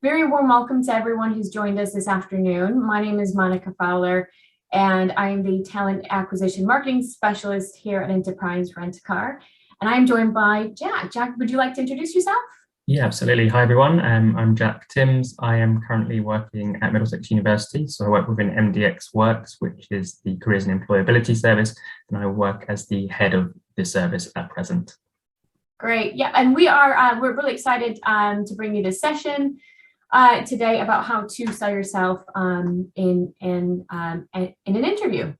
Very warm welcome to everyone who's joined us this afternoon. My name is Monica Fowler, and I am the Talent Acquisition Marketing Specialist here at Enterprise Rent-A-Car. And I'm joined by Jack. Jack, would you like to introduce yourself? Yeah, absolutely. Hi, everyone. I'm Jack Timms. I am currently working at Middlesex University. So I work within MDX Works, which is the Careers and Employability Service, and I work as the head of the service at present. Great. Yeah, and we're really excited to bring you this session today about how to sell yourself in an interview.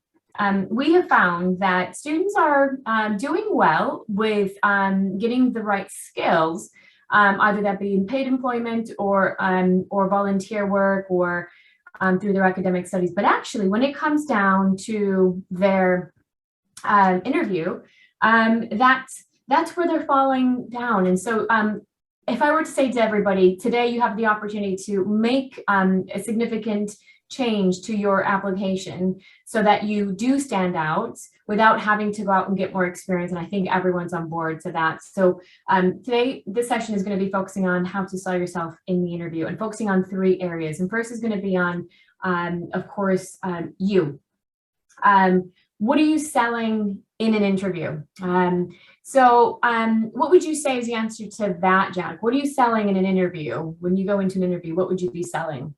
We have found that students are doing well with getting the right skills, either that be in paid employment or volunteer work or through their academic studies. But actually, when it comes down to their interview, that's where they're falling down. And so if I were to say to everybody, today you have the opportunity to make a significant change to your application so that you do stand out without having to go out and get more experience. And I think everyone's on board to that. So today, this session is going to be focusing on how to sell yourself in the interview and focusing on 3 areas. And first is going to be on, of course, you. What are you selling in an interview? What would you say is the answer to that, Jack? What are you selling in an interview? When you go into an interview, what would you be selling?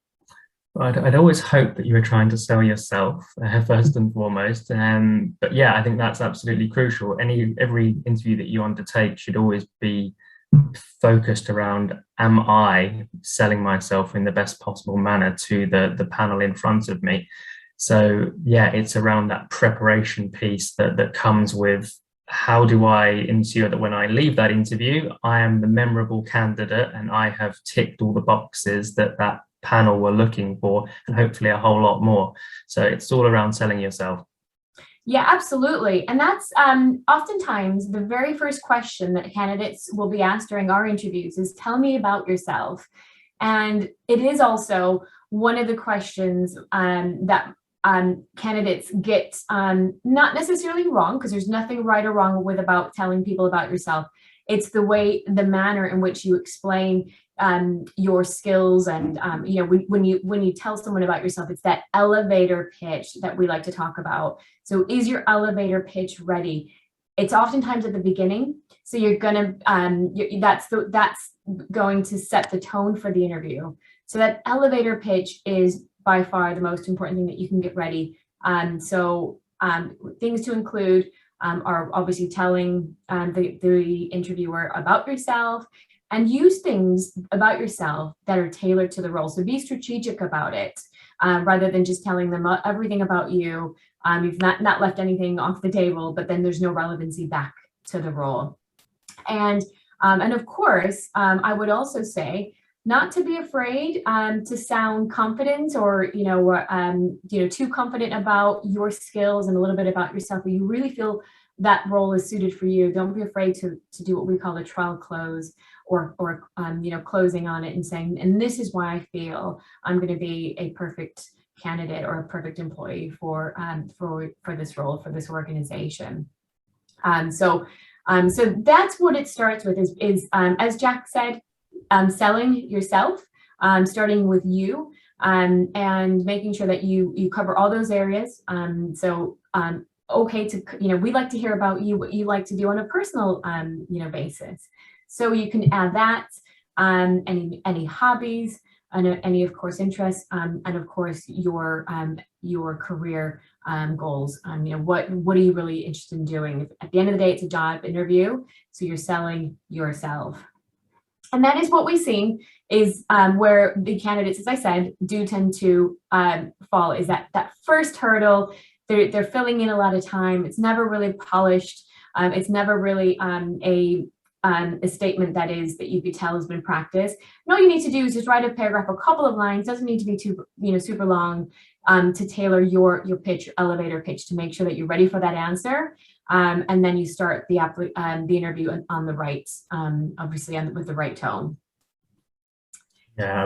I'd always hope that you were trying to sell yourself first and foremost. But yeah, I think that's absolutely crucial. Every interview that you undertake should always be focused around, am I selling myself in the best possible manner to the panel in front of me? So yeah, it's around that preparation piece that comes with, how do I ensure that when I leave that interview, I am the memorable candidate and I have ticked all the boxes that panel were looking for, and hopefully a whole lot more. So it's all around selling yourself. Yeah, absolutely. And that's oftentimes the very first question that candidates will be asked during our interviews is, tell me about yourself. And it is also one of the questions that candidates get not necessarily wrong, because there's nothing right or wrong with about telling people about yourself. It's the manner in which you explain your skills, and when you tell someone about yourself, it's that elevator pitch that we like to talk about. So is your elevator pitch ready? It's oftentimes at the beginning, so you're gonna that's going to set the tone for the interview. So that elevator pitch is by far the most important thing that you can get ready. Things to include are obviously telling the interviewer about yourself, and use things about yourself that are tailored to the role. So be strategic about it, rather than just telling them everything about you. You've not left anything off the table, but then there's no relevancy back to the role. And of course, I would also say, not to be afraid to sound confident or too confident about your skills and a little bit about yourself, but you really feel that role is suited for you. Don't be afraid to do what we call a trial close, or closing on it and saying, and this is why I feel I'm going to be a perfect candidate or a perfect employee for this role, for this organization. So that's what it starts with, is as Jack said, selling yourself, starting with you, and making sure that you cover all those areas. Okay, we like to hear about you, what you like to do on a personal basis. So you can add that, any hobbies, and any, of course, interests, and of course your career goals. What are you really interested in doing? At the end of the day, it's a job interview, so you're selling yourself. And that is what we've seen is where the candidates, as I said, do tend to fall, is that first hurdle. They're filling in a lot of time. It's never really polished. It's never really a statement that you could tell has been practiced. And all you need to do is just write a paragraph, a couple of lines. Doesn't need to be too super long, to tailor your pitch, your elevator pitch, to make sure that you're ready for that answer. And then you start the interview on the right, obviously with the right tone. Yeah, I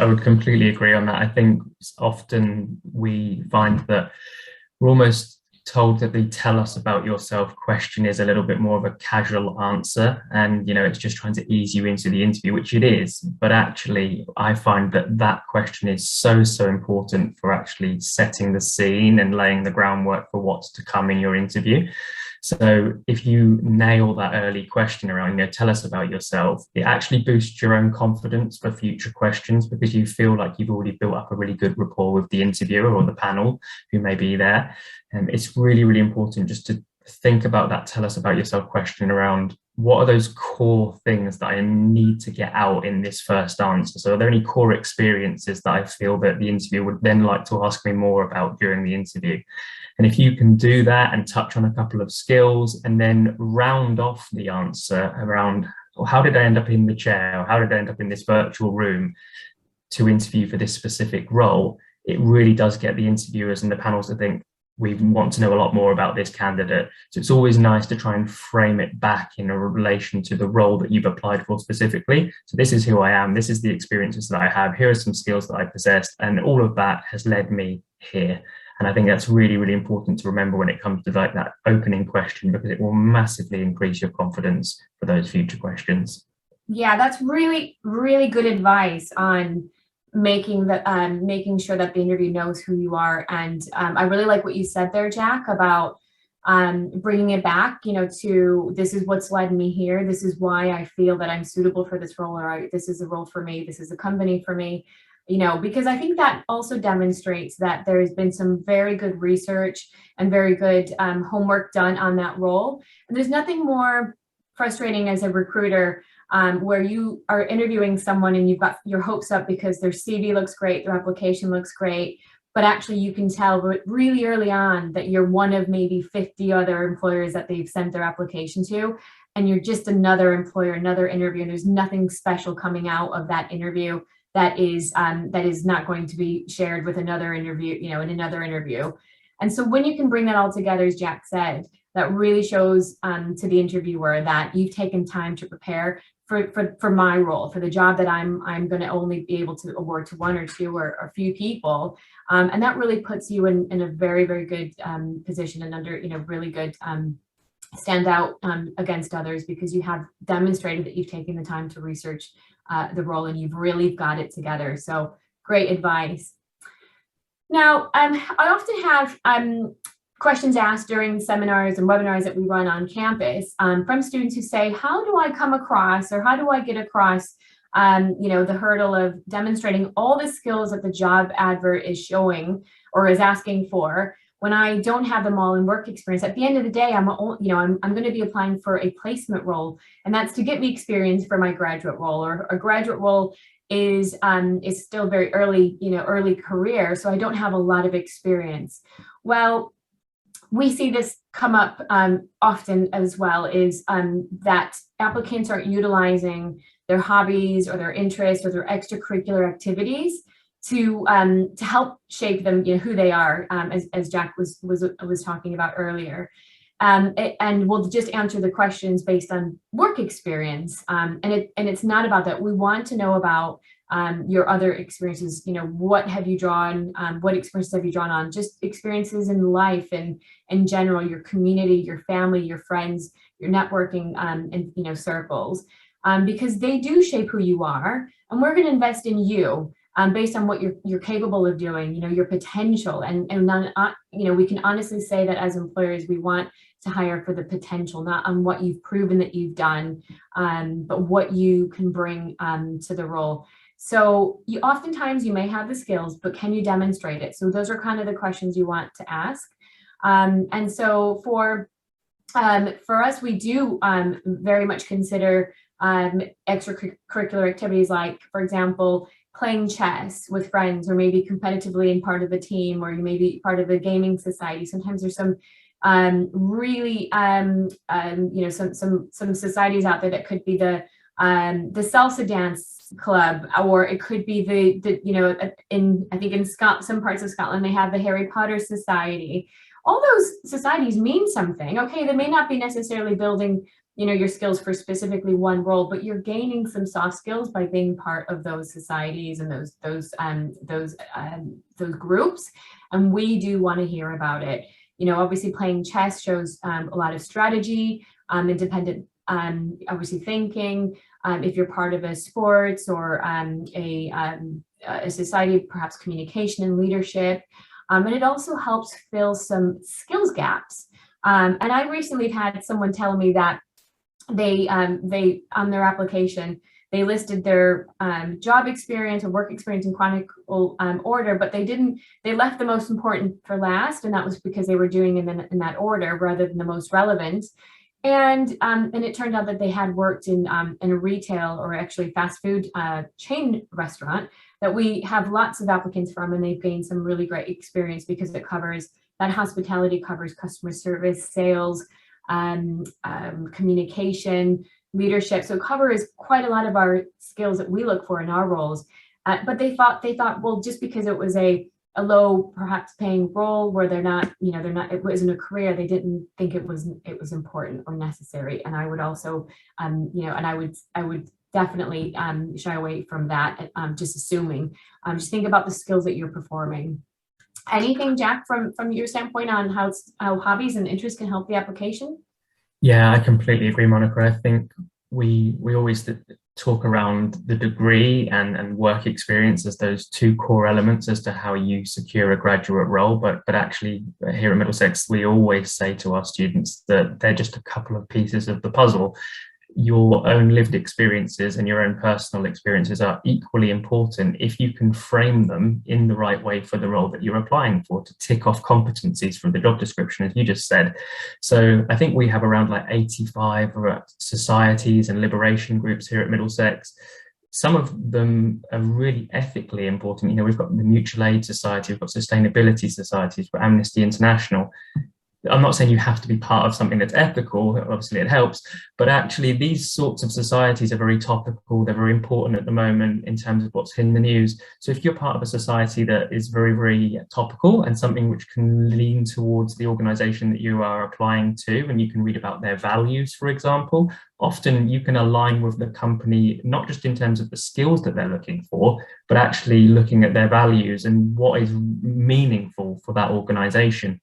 would completely agree on that. I think often we find that we're almost told that the tell us about yourself question is a little bit more of a casual answer, and it's just trying to ease you into the interview, which it is. But actually, I find that that question is so important for actually setting the scene and laying the groundwork for what's to come in your interview. So if you nail that early question around, tell us about yourself, it actually boosts your own confidence for future questions, because you feel like you've already built up a really good rapport with the interviewer or the panel who may be there. And it's really important just to think about that tell us about yourself question around, what are those core things that I need to get out in this first answer? So are there any core experiences that I feel that the interviewer would then like to ask me more about during the interview? And if you can do that and touch on a couple of skills and then round off the answer around, well, how did I end up in the chair? Or how did I end up in this virtual room to interview for this specific role? It really does get the interviewers and the panels to think, we want to know a lot more about this candidate. So it's always nice to try and frame it back in a relation to the role that you've applied for specifically. So this is who I am, this is the experiences that I have, here are some skills that I possess, and all of that has led me here. And I think that's really important to remember when it comes to like that opening question, because it will massively increase your confidence for those future questions. Yeah, that's really good advice on making sure that the interview knows who you are. And I really like what you said there, Jack, about bringing it back, to, this is what's led me here. This is why I feel that I'm suitable for this role, or this is a role for me. This is a company for me. Because I think that also demonstrates that there's been some very good research and very good homework done on that role. And there's nothing more frustrating as a recruiter where you are interviewing someone and you've got your hopes up because their CV looks great, their application looks great, but actually you can tell really early on that you're one of maybe 50 other employers that they've sent their application to, and you're just another employer, another interview, and there's nothing special coming out of that interview that is not going to be shared with another interview, in another interview. And so when you can bring that all together, as Jack said, that really shows to the interviewer that you've taken time to prepare for my role, for the job that I'm going to only be able to award to one or two or a few people, and that really puts you in a very good position, and under really good stand out against others, because you have demonstrated that you've taken the time to research the role and you've really got it together. So great advice. Now, I often have questions asked during seminars and webinars that we run on campus from students who say, how do I come across, or how do I get across the hurdle of demonstrating all the skills that the job advert is showing or is asking for, when I don't have them all in work experience? At the end of the day, I'm going to be applying for a placement role, and that's to get me experience for my graduate role, or a graduate role is still very early, early career, so I don't have a lot of experience. Well, we see this come up often as well, is that applicants aren't utilizing their hobbies or their interests or their extracurricular activities to help shape them, who they are, as Jack was talking about earlier, and we'll just answer the questions based on work experience, and it's not about that. We want to know about your other experiences. What have you drawn? What experiences have you drawn on? Just experiences in life and in general, your community, your family, your friends, your networking, and circles, because they do shape who you are, and we're going to invest in you. Based on what you're capable of doing, your potential, and we can honestly say that as employers, we want to hire for the potential, not on what you've proven that you've done, but what you can bring to the role. So oftentimes you may have the skills, but can you demonstrate it? So those are kind of the questions you want to ask. And so for us, we do very much consider extracurricular activities, like, for example, playing chess with friends, or maybe competitively in part of a team, or you may be part of a gaming society. Sometimes there's some really some societies out there that could be the salsa dance club, or it could be I think in some parts of Scotland they have the Harry Potter Society. All those societies mean something. Okay, they may not be necessarily building your skills for specifically one role, but you're gaining some soft skills by being part of those societies and those groups. And we do want to hear about it. obviously playing chess shows a lot of strategy, independent, obviously thinking. If you're part of a sports or a society, perhaps communication and leadership. And it also helps fill some skills gaps. And I recently had someone tell me that they on their application, they listed their job experience or work experience in chronological order, but they left the most important for last, and that was because they were doing it in that order rather than the most relevant. And it turned out that they had worked in a retail or actually fast food chain restaurant that we have lots of applicants from, and they've gained some really great experience because it covers that hospitality, covers customer service, sales, communication, leadership. So it covers quite a lot of our skills that we look for in our roles. But they thought, well, just because it was a low, perhaps paying role where it wasn't a career, they didn't think it was important or necessary. And I would also, and I would definitely shy away from that, just assuming. Just think about the skills that you're performing. Anything, Jack, from your standpoint on how hobbies and interests can help the application? Yeah, I completely agree, Monica. I think we always talk around the degree and work experience as those two core elements as to how you secure a graduate role. But actually here at Middlesex, we always say to our students that they're just a couple of pieces of the puzzle. Your own lived experiences and your own personal experiences are equally important if you can frame them in the right way for the role that you're applying for, to tick off competencies from the job description, as you just said. So I think we have around like 85 societies and liberation groups here at Middlesex. Some of them are really ethically important. We've got the Mutual Aid Society, we've got Sustainability Societies, we've got Amnesty International. I'm not saying you have to be part of something that's ethical, obviously it helps, but actually these sorts of societies are very topical, they're very important at the moment in terms of what's in the news. So if you're part of a society that is very, very topical and something which can lean towards the organisation that you are applying to, and you can read about their values, for example, often you can align with the company, not just in terms of the skills that they're looking for, but actually looking at their values and what is meaningful for that organisation.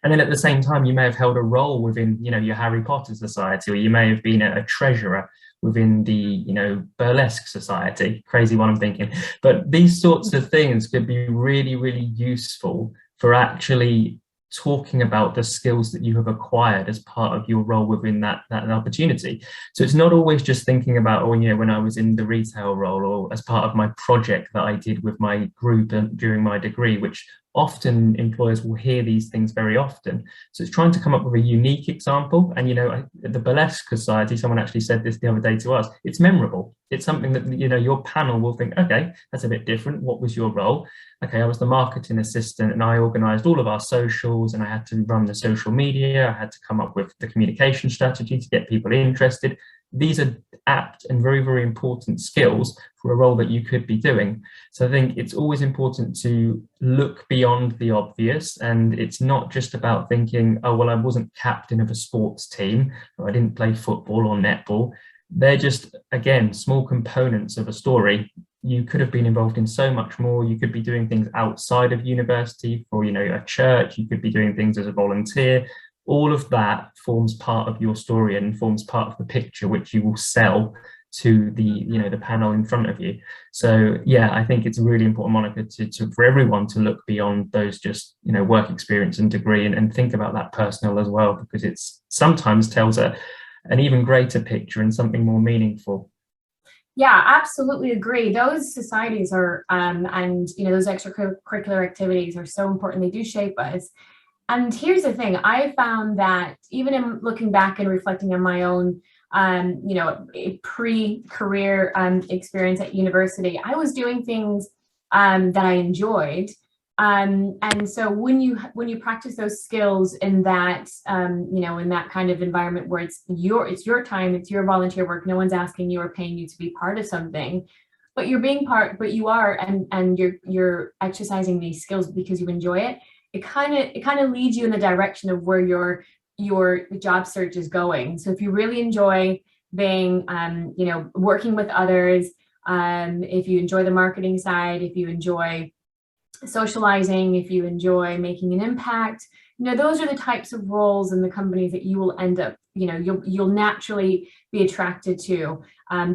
And then at the same time, you may have held a role within, your Harry Potter society, or you may have been a treasurer within the, burlesque society. Crazy one, I'm thinking. But these sorts of things could be really, really useful for actually talking about the skills that you have acquired as part of your role within that opportunity. So it's not always just thinking about, when I was in the retail role or as part of my project that I did with my group during my degree, which often employers will hear these things very often. So it's trying to come up with a unique example. And, the Burlesque Society, someone actually said this the other day to us, it's memorable. It's something that, your panel will think, okay, that's a bit different. What was your role? Okay, I was the marketing assistant and I organised all of our socials and I had to run the social media. I had to come up with the communication strategy to get people interested. These are apt and very, very important skills for a role that you could be doing. So I think it's always important to look beyond the obvious, and it's not just about thinking, oh, well, I wasn't captain of a sports team, or I didn't play football or netball. They're just, again, small components of a story. You could have been involved in so much more. You could be doing things outside of university for, a church. You could be doing things as a volunteer. All of that forms part of your story and forms part of the picture which you will sell to the the panel in front of you. So yeah, I think it's really important, Monica, for everyone to look beyond those just work experience and degree and think about that personal as well, because it's sometimes tells an even greater picture and something more meaningful. Yeah, absolutely agree. Those societies are and those extracurricular activities are so important. They do shape us. And here's the thing, I found that even in looking back and reflecting on my own, a pre-career experience at university, I was doing things that I enjoyed. And so when you practice those skills in that, in that kind of environment where it's your time, it's your volunteer work, no one's asking you or paying you to be part of something, but you are, and you're exercising these skills because you enjoy it. It kind of leads you in the direction of where your job search is going. So if you really enjoy being, working with others, if you enjoy the marketing side, if you enjoy socializing, if you enjoy making an impact, those are the types of roles in the companies that you will end up, you'll naturally be attracted to,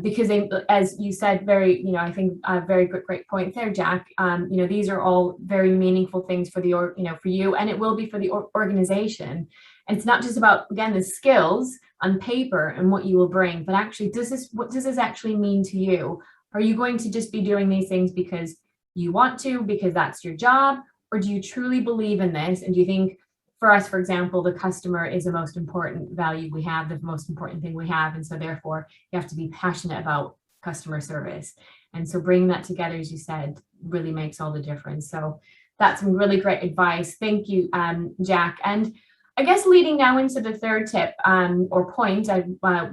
because they, as you said, very, I think a very great point there, Jack. These are all very meaningful things for for you, and it will be for the organization. And it's not just about, again, the skills on paper and what you will bring, but actually, what does this actually mean to you? Are you going to just be doing these things because you want to, because that's your job, or do you truly believe in this? And do you think, for us, for example, the customer is the most important value we have, the most important thing we have. And so therefore you have to be passionate about customer service. And so bringing that together, as you said, really makes all the difference. So that's some really great advice. Thank you, Jack. And I guess leading now into the third tip or point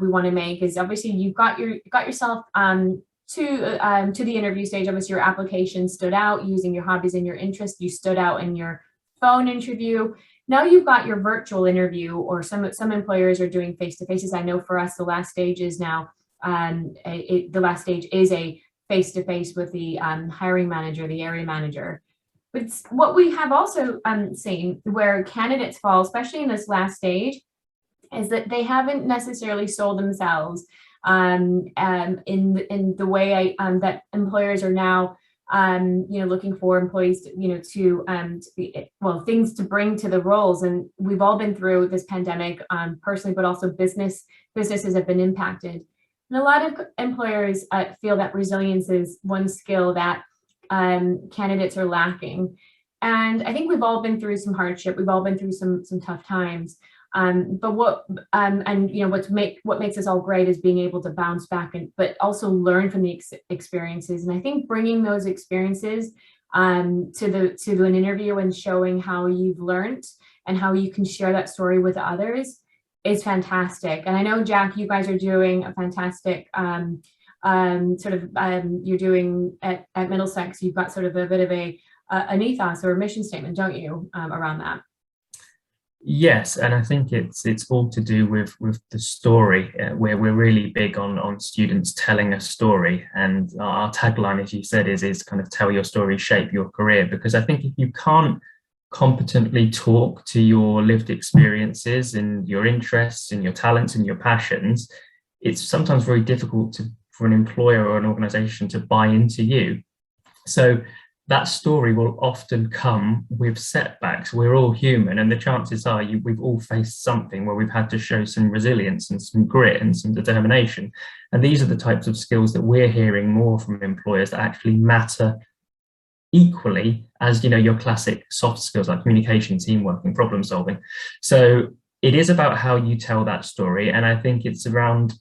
we want to make is, obviously you got yourself to the interview stage. Obviously your application stood out using your hobbies and your interests. You stood out in your phone interview. Now you've got your virtual interview, or some employers are doing face-to-faces. I know for us, the last stage is now, the last stage is a face-to-face with the hiring manager, the area manager. But what we have also seen where candidates fall, especially in this last stage, is that they haven't necessarily sold themselves in the way that employers are now looking for employees to be, things to bring to the roles. And we've all been through this pandemic personally, but also businesses have been impacted. And a lot of employers feel that resilience is one skill that candidates are lacking. And I think we've all been through some hardship. We've all been through some tough times. But what makes us all great is being able to bounce back, but also learn from the experiences. And I think bringing those experiences to an interview and showing how you've learned and how you can share that story with others is fantastic. And I know, Jack, you guys are doing a fantastic you're doing at Middlesex. You've got sort of a bit of an ethos or a mission statement, don't you, around that? Yes, and I think it's all to do with the story, where we're really big on students telling a story, and our tagline, as you said, is kind of tell your story, shape your career. Because I think if you can't competently talk to your lived experiences and your interests and your talents and your passions, it's sometimes very difficult for an employer or an organization to buy into you. So that story will often come with setbacks. We're all human, and the chances are we've all faced something where we've had to show some resilience and some grit and some determination. And these are the types of skills that we're hearing more from employers that actually matter equally as, your classic soft skills like communication, teamwork, and problem solving. So it is about how you tell that story. And I think it's around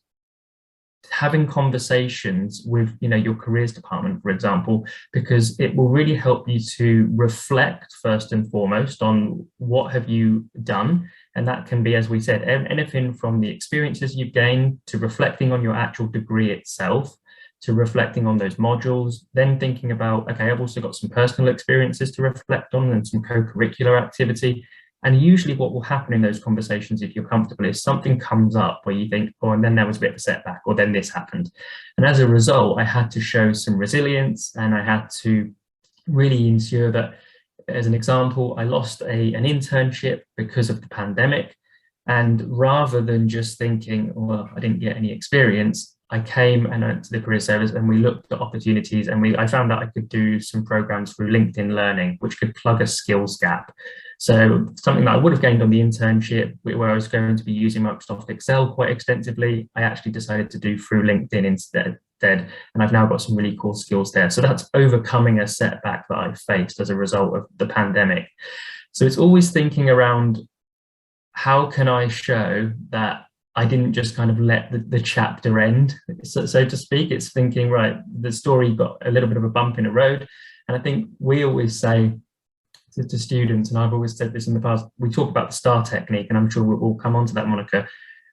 having conversations with your careers department, for example, because it will really help you to reflect first and foremost on what have you done. And that can be, as we said, anything from the experiences you've gained to reflecting on your actual degree itself, to reflecting on those modules, then thinking about, okay, I've also got some personal experiences to reflect on and some co-curricular activity. And usually what will happen in those conversations, if you're comfortable, is something comes up where you think, oh, and then there was a bit of a setback, or then this happened. And as a result, I had to show some resilience, and I had to really ensure that, as an example, I lost an internship because of the pandemic. And rather than just thinking, well, I didn't get any experience, I came and went to the career service, and we looked at opportunities, and I found that I could do some programs through LinkedIn Learning, which could plug a skills gap. So something that I would have gained on the internship, where I was going to be using Microsoft Excel quite extensively, I actually decided to do through LinkedIn instead. And I've now got some really cool skills there. So that's overcoming a setback that I faced as a result of the pandemic. So it's always thinking around, how can I show that I didn't just kind of let the chapter end, so to speak. It's thinking, right, the story got a little bit of a bump in the road. And I think we always say to students, and I've always said this in the past, we talk about the STAR technique, and I'm sure we'll come on to that, Monica.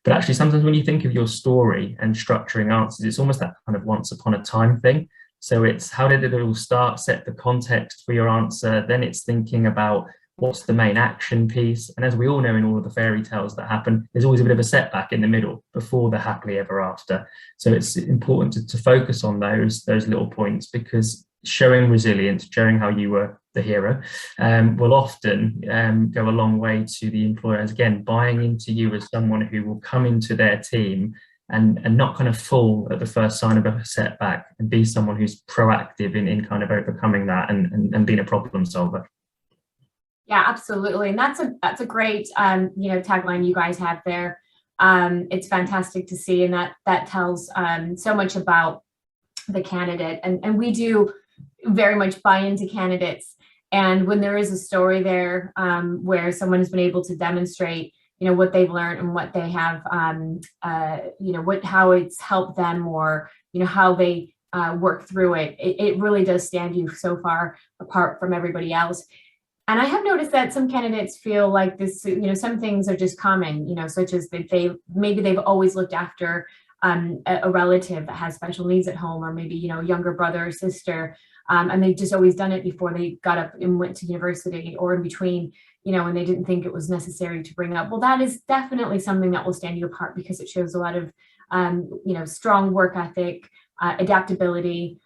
But actually, sometimes when you think of your story and structuring answers, it's almost that kind of once upon a time thing. So it's, how did it all start? Set the context for your answer. Then it's thinking about, what's the main action piece? And as we all know, in all of the fairy tales that happen, there's always a bit of a setback in the middle before the happily ever after. So it's important to focus on those little points, because showing resilience, showing how you were the hero, will often go a long way to the employers, again, buying into you as someone who will come into their team and not kind of fall at the first sign of a setback, and be someone who's proactive in kind of overcoming that and being a problem solver. Yeah, absolutely. And that's a great, tagline you guys have there. It's fantastic to see. And that tells so much about the candidate. And we do very much buy into candidates. And when there is a story there where someone has been able to demonstrate, what they've learned and what they have, how it's helped them, or, how they work through it, it really does stand you so far apart from everybody else. And I have noticed that some candidates feel like this, some things are just common, such as that they've always looked after a relative that has special needs at home, or maybe, younger brother or sister, and they've just always done it before they got up and went to university, or in between, and they didn't think it was necessary to bring up. Well, that is definitely something that will stand you apart, because it shows a lot of, strong work ethic, adaptability,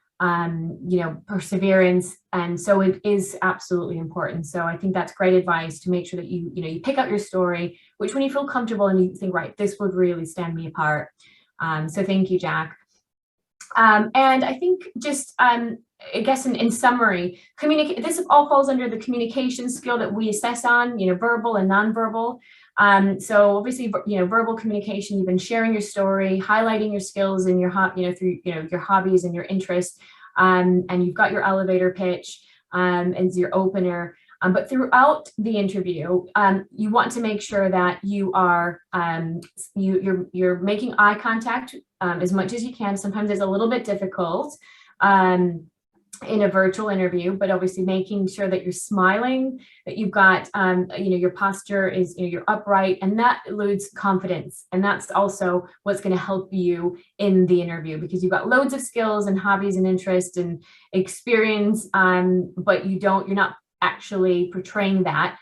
perseverance. And so it is absolutely important. So I think that's great advice, to make sure that you pick out your story, which when you feel comfortable and you think, right, this would really stand me apart. So thank you, Jack. And I think just, I guess in summary, this all falls under the communication skill that we assess on, verbal and nonverbal. So obviously, verbal communication, you've been sharing your story, highlighting your skills and your through your hobbies and your interests, and you've got your elevator pitch and your opener. But throughout the interview, you want to make sure that you are you're making eye contact as much as you can. Sometimes it's a little bit difficult in a virtual interview, but obviously making sure that you're smiling, that you've got, your posture is, you're upright, and that eludes confidence. And that's also what's going to help you in the interview, because you've got loads of skills and hobbies and interests and experience, but you're not actually portraying that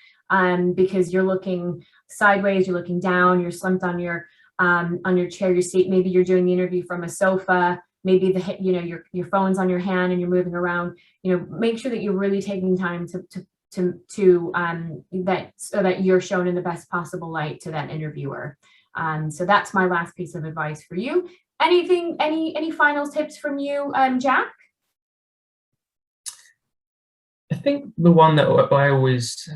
because you're looking sideways, you're looking down, you're slumped on your chair, your seat. Maybe you're doing the interview from a sofa. Maybe your phone's on your hand and you're moving around. Make sure that you're really taking time to that, so that you're shown in the best possible light to that interviewer. So that's my last piece of advice for you. Any final tips from you, Jack? I think the one that I always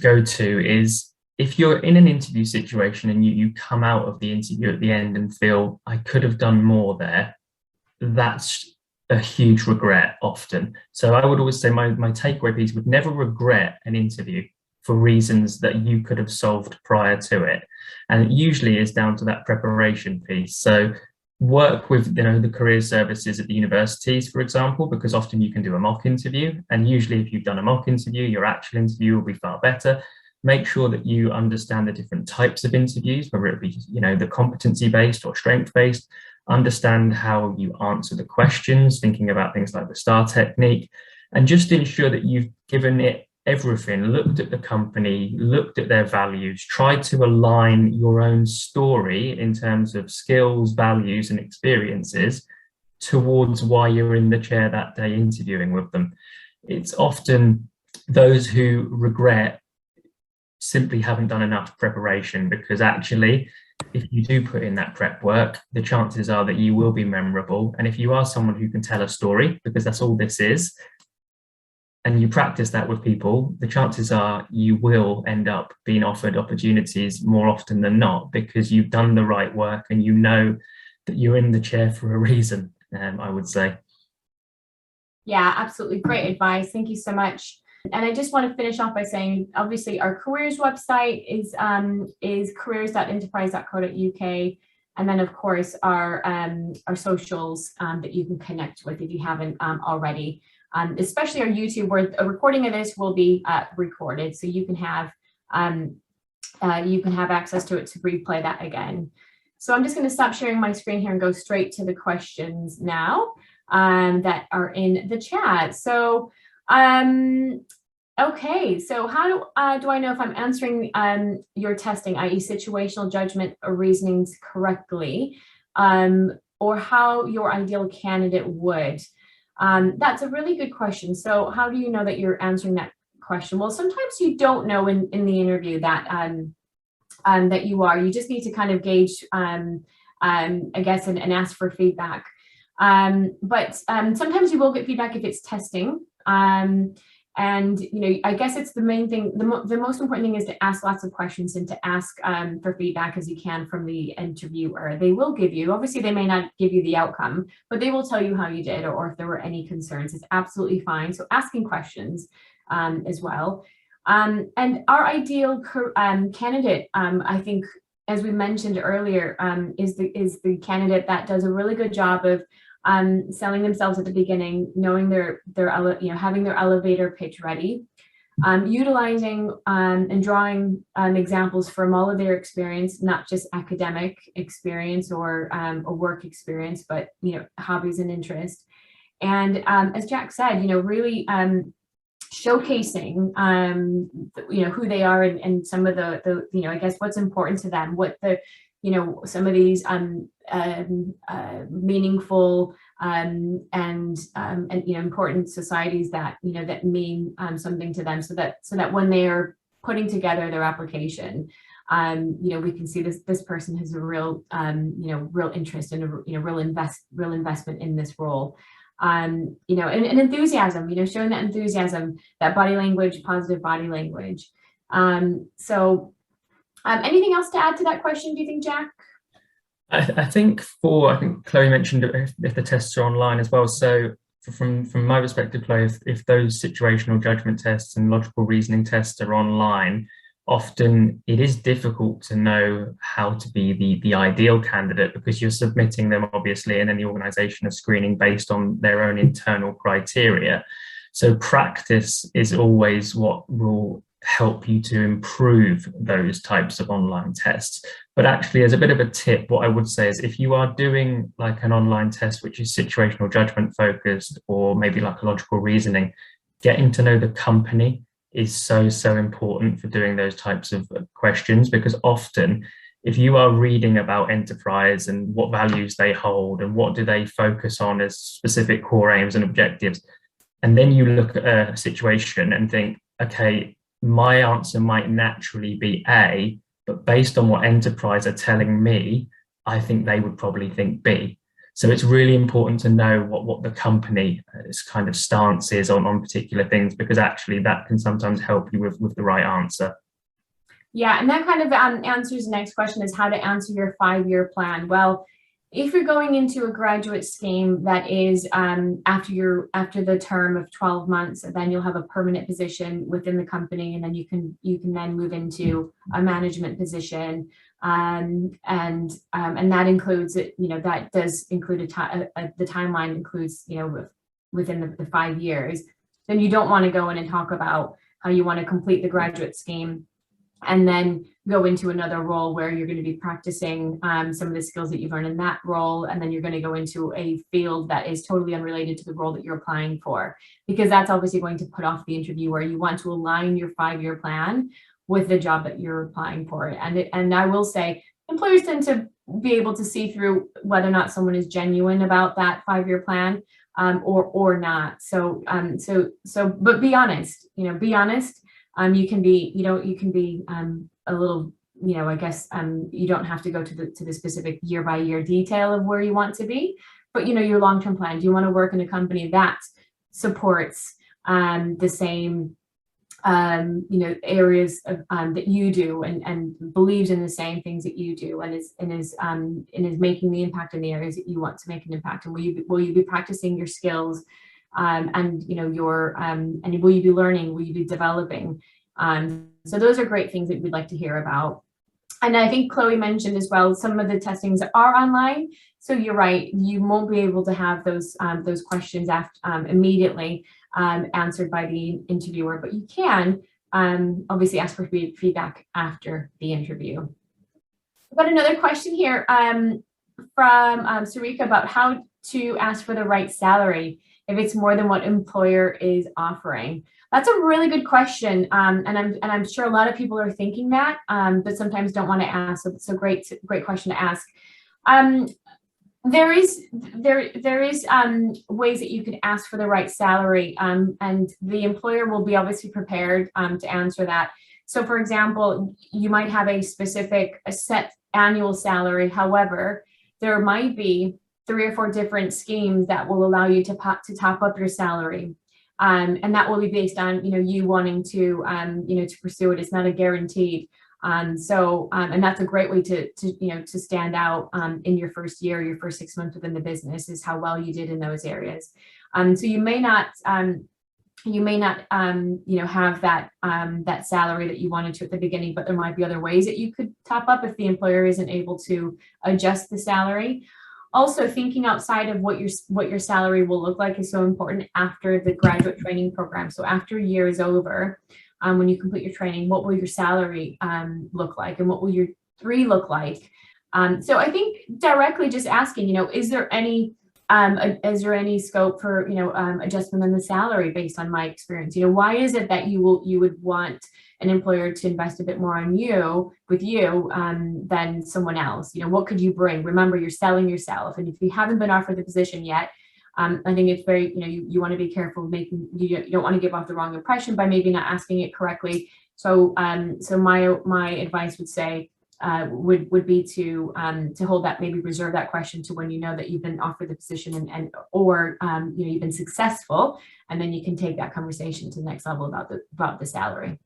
go to is, if you're in an interview situation and you come out of the interview at the end and feel, I could have done more there, that's a huge regret often. So I would always say my takeaway piece would: never regret an interview for reasons that you could have solved prior to it. And it usually is down to that preparation piece. So work with the career services at the universities, for example, because often you can do a mock interview. And usually if you've done a mock interview, your actual interview will be far better. Make sure that you understand the different types of interviews, whether it be the competency-based or strength-based. Understand how you answer the questions, thinking about things like the STAR technique, and just ensure that you've given it everything, looked at the company, looked at their values, tried to align your own story in terms of skills, values, and experiences towards why you're in the chair that day interviewing with them. It's often those who regret simply haven't done enough preparation, because actually, if you do put in that prep work, the chances are that you will be memorable. And if you are someone who can tell a story, because that's all this is, and you practice that with people, the chances are you will end up being offered opportunities more often than not, because you've done the right work and that you're in the chair for a reason, I would say. Yeah, absolutely. Great advice. Thank you so much. And I just want to finish off by saying, obviously, our careers website is careers.enterprise.co.uk. And then, of course, our socials that you can connect with if you haven't already, especially our YouTube, where a recording of this will be recorded. So you can have access to it to replay that again. So I'm just going to stop sharing my screen here and go straight to the questions now that are in the chat. So okay, so how do I know if I'm answering your testing, i.e. situational judgment or reasonings correctly, or how your ideal candidate would? That's a really good question. So how do you know that you're answering that question? Well, sometimes you don't know in the interview that that you are. You just need to kind of gauge, I guess, and ask for feedback. But sometimes you will get feedback if it's testing. And, you know, I guess it's the main thing. The most important thing is to ask lots of questions and to ask for feedback as you can from the interviewer. They will give you, obviously they may not give you the outcome, but they will tell you how you did, or if there were any concerns. It's absolutely fine. So asking questions as well. And our ideal candidate, I think, as we mentioned earlier, is the candidate that does a really good job of selling themselves at the beginning, knowing having their elevator pitch ready, utilizing and drawing examples from all of their experience, not just academic experience or work experience, but, you know, hobbies and interests. And as Jack said, you know, really showcasing, you know, who they are and some of the, you know, I guess what's important to them, what the, you know, some of these meaningful and you know, important societies that, you know, that mean something to them, so that when they are putting together their application, you know, we can see this person has a real you know, real interest and you know, real investment in this role. You know, and enthusiasm, you know, showing that enthusiasm, that body language, positive body language. So anything else to add to that question, do you think, Jack? I think Chloe mentioned if the tests are online as well. So from my perspective, Chloe, if those situational judgment tests and logical reasoning tests are online, often it is difficult to know how to be the ideal candidate, because you're submitting them, obviously, and then the organization is screening based on their own internal criteria. So practice is always what will help you to improve those types of online tests. But actually, as a bit of a tip, what I would say is, if you are doing like an online test which is situational judgment focused, or maybe like a logical reasoning, getting to know the company is so important for doing those types of questions, because often if you are reading about enterprise and what values they hold and what do they focus on as specific core aims and objectives, and then you look at a situation and think, okay, my answer might naturally be A, but based on what enterprise are telling me, I think they would probably think B. So it's really important to know what the company's kind of stance is on particular things, because actually that can sometimes help you with the right answer. Yeah, and that kind of answers the next question, is how to answer your 5-year plan. Well, if you're going into a graduate scheme that is after the term of 12 months, then you'll have a permanent position within the company, and then you can then move into a management position. And that includes it, you know, that does include the timeline includes, you know, within the 5 years. Then you don't want to go in and talk about how you want to complete the graduate scheme and then go into another role where you're going to be practicing some of the skills that you've learned in that role, and then you're going to go into a field that is totally unrelated to the role that you're applying for, because that's obviously going to put off the interviewer. You want to align your 5-year plan with the job that you're applying for. And I will say, employers tend to be able to see through whether or not someone is genuine about that 5-year plan or not. So but be honest, you know, be honest. You can be, you know, you can be a little, you know, I guess you don't have to go to the specific year by year detail of where you want to be, but, you know, your long-term plan. Do you want to work in a company that supports the same you know, areas of, that you do, and believes in the same things that you do, and is making the impact in the areas that you want to make an impact? And will you be practicing your skills, and, you know, your and will you be learning? Will you be developing? So those are great things that we'd like to hear about. And I think Chloe mentioned as well, some of the testings are online. So you're right, you won't be able to have those questions immediately answered by the interviewer, but you can obviously ask for feedback after the interview. I've got another question here from Sarika about how to ask for the right salary if it's more than what employer is offering. That's a really good question, and I'm sure a lot of people are thinking that, but sometimes don't want to ask. So it's a great question to ask. There is ways that you could ask for the right salary, and the employer will be obviously prepared to answer that. So for example, you might have a set annual salary. However, there might be 3 or 4 different schemes that will allow you to top up your salary. And that will be based on, you wanting to, to pursue it. It's not a guaranteed. And that's a great way to stand out in your first year, your first 6 months within the business, is how well you did in those areas. So you may not have that salary that you wanted to at the beginning, but there might be other ways that you could top up if the employer isn't able to adjust the salary. Also, thinking outside of what your salary will look like is so important after the graduate training program. So after a year is over, when you complete your training, what will your salary look like, and what will your 3 look like? So I think directly just asking, is there any scope for adjustment in the salary based on my experience? Why is it that you would want an employer to invest a bit more on you than someone else? What could you bring? Remember, you're selling yourself, and if you haven't been offered the position yet, I think it's very, you want to be careful making, you don't want to give off the wrong impression by maybe not asking it correctly. So my advice would say would be to hold that, maybe reserve that question to when you know that you've been offered the position or you've been successful, and then you can take that conversation to the next level about the salary.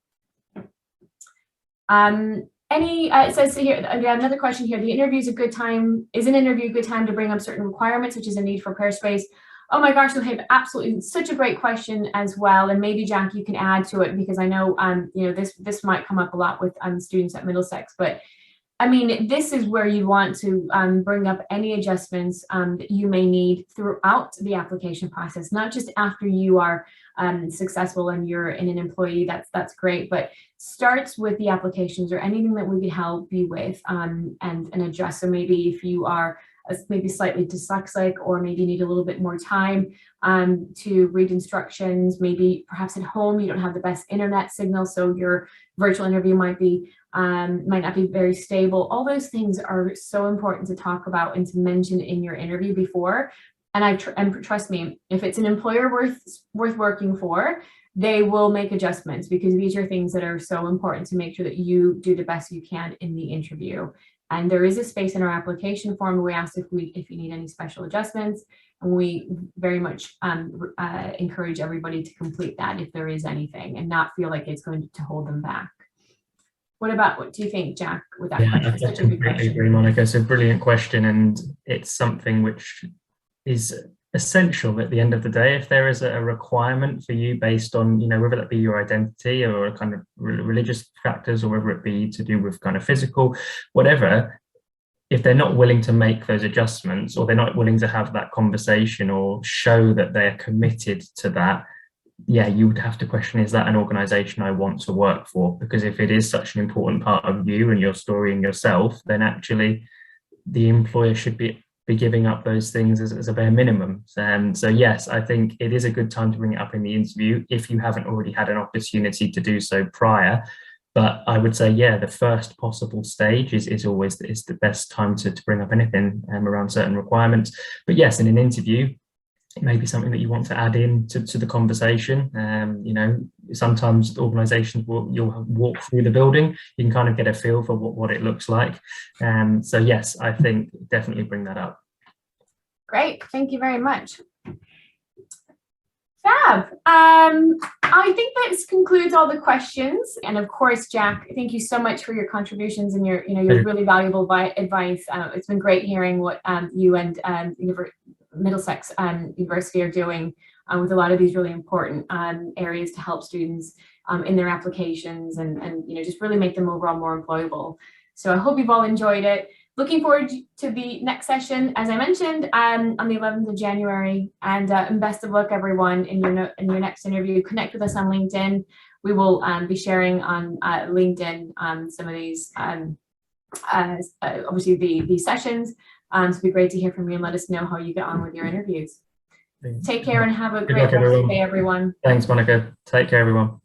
It says here, again, another question here, is an interview a good time to bring up certain requirements, such as a need for pair space? Oh my gosh, Sohaib, absolutely, such a great question as well. And maybe Jack, you can add to it, because I know this might come up a lot with students at Middlesex, but I mean, this is where you want to bring up any adjustments that you may need throughout the application process, not just after you are successful and you're in an employee. That's great, but starts with the applications or anything that we could help you with and address. So maybe if you are maybe slightly dyslexic, or maybe need a little bit more time to read instructions, maybe perhaps at home you don't have the best internet signal, so your virtual interview might not be very stable. All those things are so important to talk about and to mention in your interview before. And trust me, if it's an employer worth working for, they will make adjustments, because these are things that are so important to make sure that you do the best you can in the interview. And there is a space in our application form where we ask if you need any special adjustments, and we very much encourage everybody to complete that if there is anything, and not feel like it's going to hold them back. What do you think, Jack, with that question? I completely agree, Monica. It's a brilliant question, and it's something which is essential at the end of the day. If there is a requirement for you based on, whether that be your identity or a kind of religious factors, or whether it be to do with kind of physical, whatever, if they're not willing to make those adjustments, or they're not willing to have that conversation or show that they're committed to that, you would have to question, is that an organization I want to work for? Because if it is such an important part of you and your story and yourself, then actually the employer should be giving up those things as a bare minimum. So yes, I think it is a good time to bring it up in the interview if you haven't already had an opportunity to do so prior. But I would say, the first possible stage is always the best time to bring up anything around certain requirements. But yes, in an interview, it may be something that you want to add in to the conversation. Sometimes organizations you'll walk through the building, you can kind of get a feel for what it looks like. So yes, I think definitely bring that up. Great, thank you very much. Fab. I think this concludes all the questions. And of course, Jack, thank you so much for your contributions and your really valuable advice. It's been great hearing what you and Middlesex University are doing with a lot of these really important areas to help students in their applications and just really make them overall more employable. So I hope you've all enjoyed it. Looking forward to the next session, as I mentioned, on the 11th of January. And best of luck, everyone, in your next interview. Connect with us on LinkedIn. We will be sharing on LinkedIn some of these, obviously the sessions. So it'd be great to hear from you and let us know how you get on with your interviews. Take care and have a great rest of the day, everyone. Thanks, Monica. Take care, everyone.